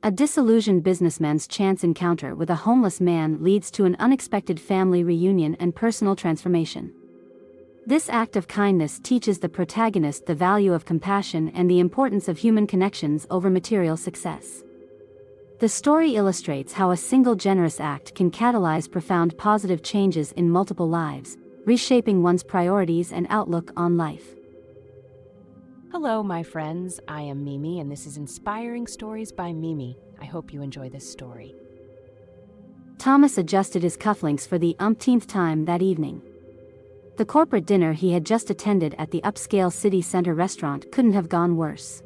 A disillusioned businessman's chance encounter with a homeless man leads to an unexpected family reunion and personal transformation. This act of kindness teaches the protagonist the value of compassion and the importance of human connections over material success. The story illustrates how a single generous act can catalyze profound positive changes in multiple lives, reshaping one's priorities and outlook on life. Hello, my friends. I am Mimi, and this is Inspiring Stories by Mimi. I hope you enjoy this story. Thomas adjusted his cufflinks for the umpteenth time that evening. The corporate dinner he had just attended at the upscale city center restaurant couldn't have gone worse.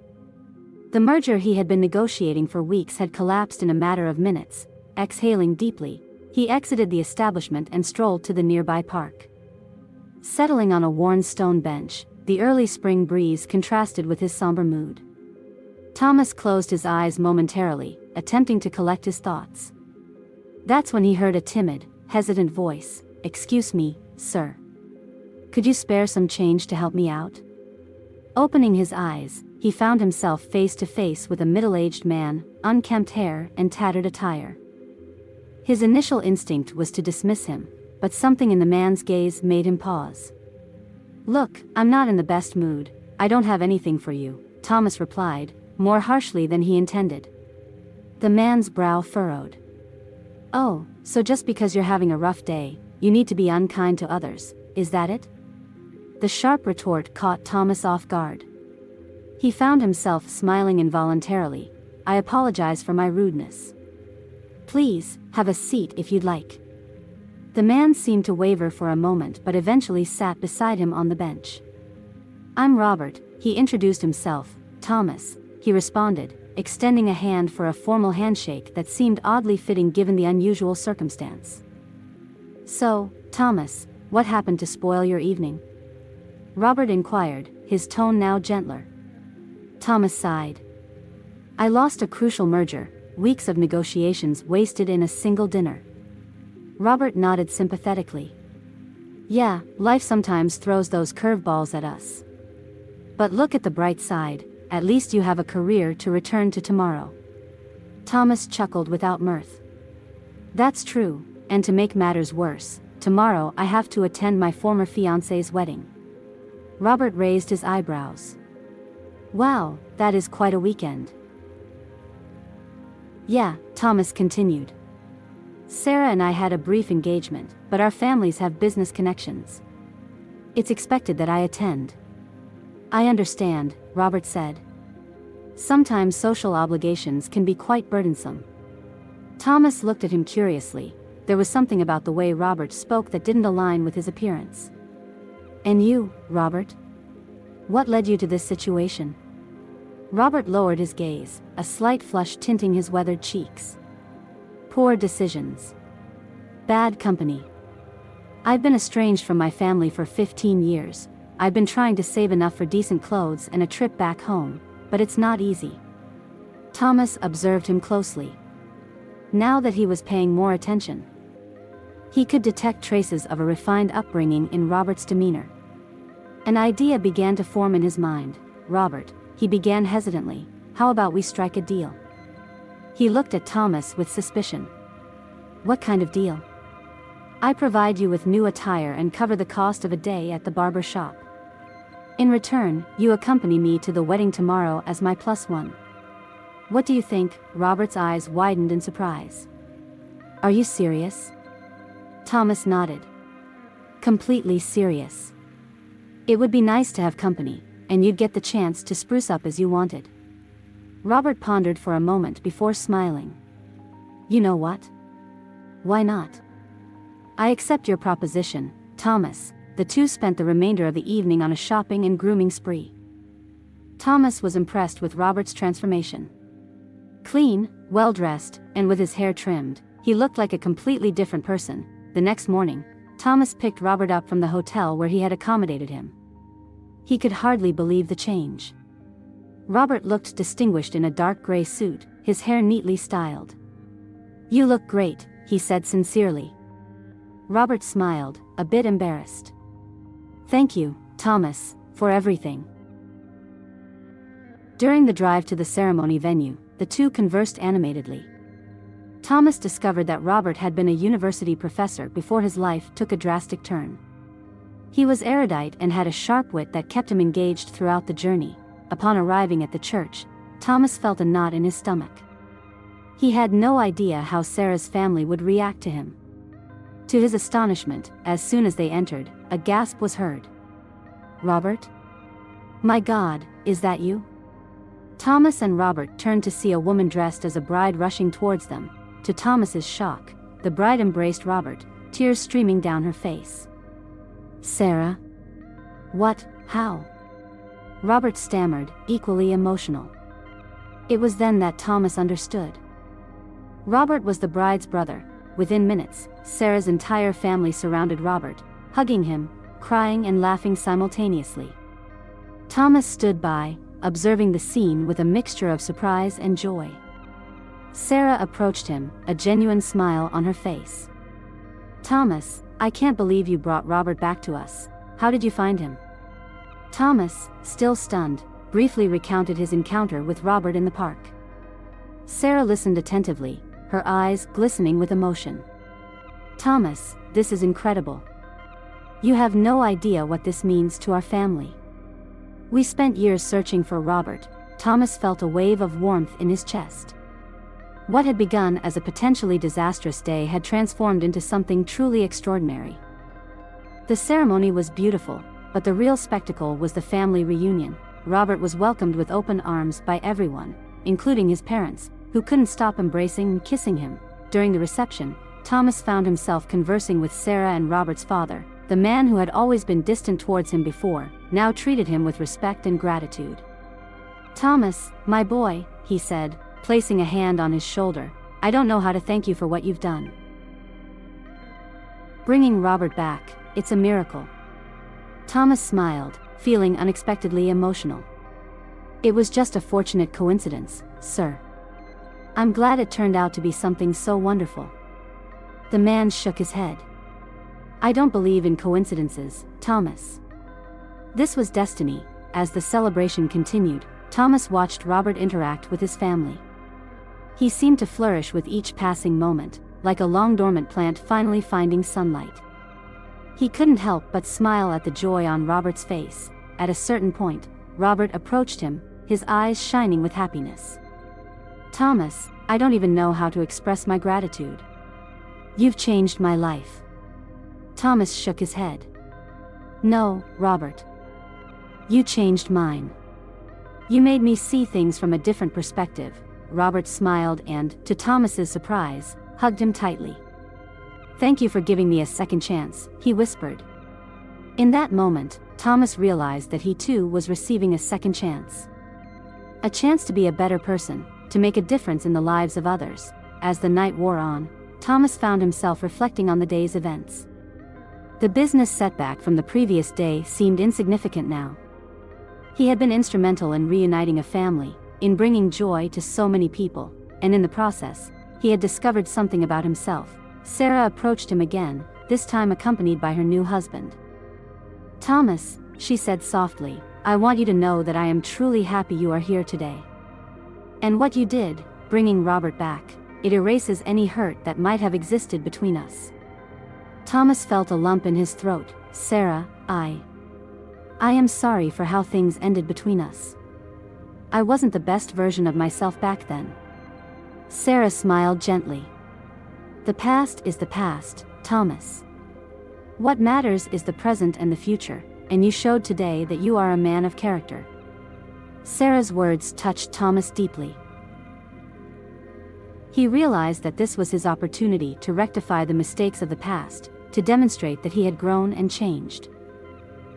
The merger he had been negotiating for weeks had collapsed in a matter of minutes. Exhaling deeply, he exited the establishment and strolled to the nearby park. Settling on a worn stone bench, the early spring breeze contrasted with his somber mood. Thomas closed his eyes momentarily, attempting to collect his thoughts. That's when he heard a timid, hesitant voice. "Excuse me, sir. Could you spare some change to help me out?" Opening his eyes, he found himself face to face with a middle-aged man, unkempt hair and tattered attire. His initial instinct was to dismiss him, but something in the man's gaze made him pause. "Look, I'm not in the best mood. I don't have anything for you," Thomas replied, more harshly than he intended. The man's brow furrowed. "Oh, so just because you're having a rough day, you need to be unkind to others, is that it?" The sharp retort caught Thomas off guard. He found himself smiling involuntarily. "I apologize for my rudeness. Please, have a seat if you'd like." The man seemed to waver for a moment but eventually sat beside him on the bench. "I'm Robert," he introduced himself. "Thomas," he responded, extending a hand for a formal handshake that seemed oddly fitting given the unusual circumstance. "So, Thomas, what happened to spoil your evening?" Robert inquired, his tone now gentler. Thomas sighed. "I lost a crucial merger, weeks of negotiations wasted in a single dinner." Robert nodded sympathetically. "Yeah, life sometimes throws those curveballs at us. But look at the bright side, at least you have a career to return to tomorrow." Thomas chuckled without mirth. "That's true, and to make matters worse, tomorrow I have to attend my former fiancé's wedding." Robert raised his eyebrows. "Wow, that is quite a weekend." "Yeah," Thomas continued. "Sarah and I had a brief engagement, but our families have business connections. It's expected that I attend." "I understand," Robert said. "Sometimes social obligations can be quite burdensome." Thomas looked at him curiously. There was something about the way Robert spoke that didn't align with his appearance. "And you, Robert? What led you to this situation?" Robert lowered his gaze, a slight flush tinting his weathered cheeks. "Poor decisions. Bad company. I've been estranged from my family for 15 years. I've been trying to save enough for decent clothes and a trip back home, but it's not easy." Thomas observed him closely. Now that he was paying more attention, he could detect traces of a refined upbringing in Robert's demeanor. An idea began to form in his mind. "Robert," he began hesitantly, "how about we strike a deal?" He looked at Thomas with suspicion. "What kind of deal?" "I provide you with new attire and cover the cost of a day at the barber shop. In return, you accompany me to the wedding tomorrow as my +1. What do you think?" Robert's eyes widened in surprise. "Are you serious?" Thomas nodded. "Completely serious. It would be nice to have company, and you'd get the chance to spruce up as you wanted." Robert pondered for a moment before smiling. "You know what? Why not? I accept your proposition, Thomas." The two spent the remainder of the evening on a shopping and grooming spree. Thomas was impressed with Robert's transformation. Clean, well-dressed, and with his hair trimmed, he looked like a completely different person. The next morning, Thomas picked Robert up from the hotel where he had accommodated him. He could hardly believe the change. Robert looked distinguished in a dark gray suit, his hair neatly styled. "You look great," he said sincerely. Robert smiled, a bit embarrassed. "Thank you, Thomas, for everything." During the drive to the ceremony venue, the two conversed animatedly. Thomas discovered that Robert had been a university professor before his life took a drastic turn. He was erudite and had a sharp wit that kept him engaged throughout the journey. Upon arriving at the church, Thomas felt a knot in his stomach. He had no idea how Sarah's family would react to him. To his astonishment, as soon as they entered, a gasp was heard. "Robert? My God, is that you?" Thomas and Robert turned to see a woman dressed as a bride rushing towards them. To Thomas's shock, the bride embraced Robert, tears streaming down her face. "Sarah? What, how?" Robert stammered, equally emotional. It was then that Thomas understood. Robert was the bride's brother. Within minutes, Sarah's entire family surrounded Robert, hugging him, crying and laughing simultaneously. Thomas stood by, observing the scene with a mixture of surprise and joy. Sarah approached him, a genuine smile on her face. "Thomas, I can't believe you brought Robert back to us. How did you find him?" Thomas, still stunned, briefly recounted his encounter with Robert in the park. Sarah listened attentively, her eyes glistening with emotion. "Thomas, this is incredible. You have no idea what this means to our family. We spent years searching for Robert." Thomas felt a wave of warmth in his chest. What had begun as a potentially disastrous day had transformed into something truly extraordinary. The ceremony was beautiful, but the real spectacle was the family reunion. Robert was welcomed with open arms by everyone, including his parents, who couldn't stop embracing and kissing him. During the reception, Thomas found himself conversing with Sarah and Robert's father. The man who had always been distant towards him before, now treated him with respect and gratitude. "Thomas, my boy," he said, placing a hand on his shoulder, "I don't know how to thank you for what you've done. Bringing Robert back, it's a miracle." Thomas smiled, feeling unexpectedly emotional. "It was just a fortunate coincidence, sir. I'm glad it turned out to be something so wonderful." The man shook his head. "I don't believe in coincidences, Thomas. This was destiny." As the celebration continued, Thomas watched Robert interact with his family. He seemed to flourish with each passing moment, like a long-dormant plant finally finding sunlight. He couldn't help but smile at the joy on Robert's face. At a certain point, Robert approached him, his eyes shining with happiness. "Thomas, I don't even know how to express my gratitude. You've changed my life." Thomas shook his head. "No, Robert. You changed mine. You made me see things from a different perspective." Robert smiled and, to Thomas's surprise, hugged him tightly. "Thank you for giving me a second chance," he whispered. In that moment, Thomas realized that he too was receiving a second chance. A chance to be a better person, to make a difference in the lives of others. As the night wore on, Thomas found himself reflecting on the day's events. The business setback from the previous day seemed insignificant now. He had been instrumental in reuniting a family, in bringing joy to so many people, and in the process, he had discovered something about himself. Sarah approached him again, this time accompanied by her new husband. "Thomas," she said softly, "I want you to know that I am truly happy you are here today. And what you did, bringing Robert back, it erases any hurt that might have existed between us." Thomas felt a lump in his throat. "Sarah, I am sorry for how things ended between us. I wasn't the best version of myself back then." Sarah smiled gently. "The past is the past, Thomas. What matters is the present and the future, and you showed today that you are a man of character." Sarah's words touched Thomas deeply. He realized that this was his opportunity to rectify the mistakes of the past, to demonstrate that he had grown and changed.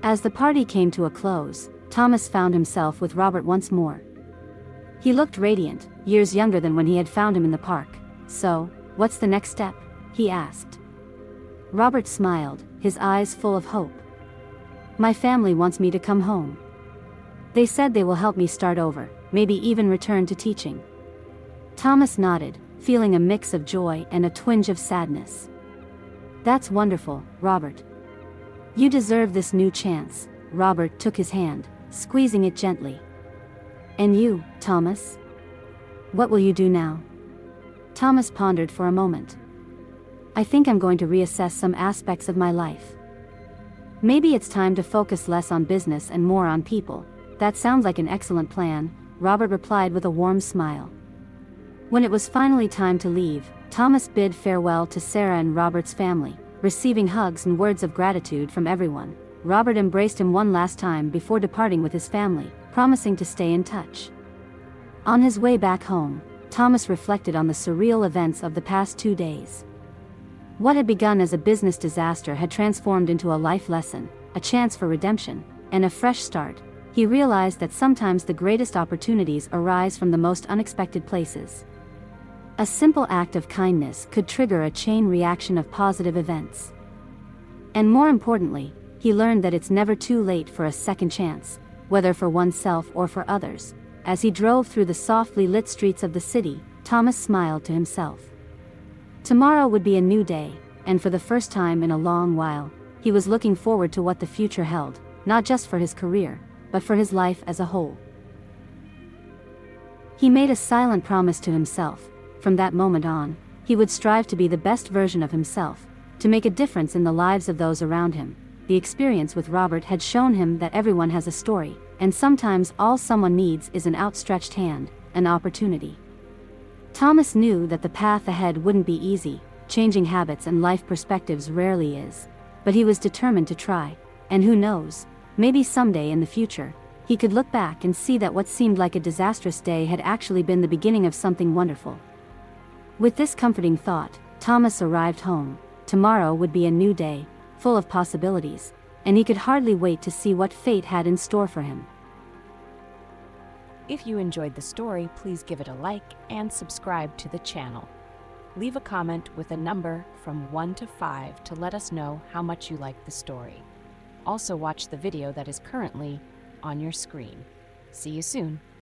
As the party came to a close, Thomas found himself with Robert once more. He looked radiant, years younger than when he had found him in the park. "So, what's the next step?" he asked. Robert smiled, his eyes full of hope. "My family wants me to come home. They said they will help me start over, maybe even return to teaching." Thomas nodded, feeling a mix of joy and a twinge of sadness. "That's wonderful, Robert. You deserve this new chance." Robert took his hand, squeezing it gently. "And you, Thomas? What will you do now? Thomas pondered for a moment. I think I'm going to reassess some aspects of my life. Maybe it's time to focus less on business and more on people. That sounds like an excellent plan, Robert replied with a warm smile. When it was finally time to leave, Thomas bid farewell to Sarah and Robert's family, receiving hugs and words of gratitude from everyone. Robert embraced him one last time before departing with his family, promising to stay in touch. On his way back home, Thomas reflected on the surreal events of the past 2 days. What had begun as a business disaster had transformed into a life lesson, a chance for redemption, and a fresh start. He realized that sometimes the greatest opportunities arise from the most unexpected places. A simple act of kindness could trigger a chain reaction of positive events. And more importantly, he learned that it's never too late for a second chance, whether for oneself or for others. As he drove through the softly lit streets of the city, Thomas smiled to himself. Tomorrow would be a new day, and for the first time in a long while, he was looking forward to what the future held, not just for his career, but for his life as a whole. He made a silent promise to himself. From that moment on, he would strive to be the best version of himself, to make a difference in the lives of those around him. The experience with Robert had shown him that everyone has a story, and sometimes all someone needs is an outstretched hand, an opportunity. Thomas knew that the path ahead wouldn't be easy. Changing habits and life perspectives rarely is. But he was determined to try, and who knows, maybe someday in the future, he could look back and see that what seemed like a disastrous day had actually been the beginning of something wonderful. With this comforting thought, Thomas arrived home. Tomorrow would be a new day, full of possibilities, and he could hardly wait to see what fate had in store for him. If you enjoyed the story, please give it a like and subscribe to the channel. Leave a comment with a number from 1 to 5 to let us know how much you like the story. Also watch the video that is currently on your screen. See you soon.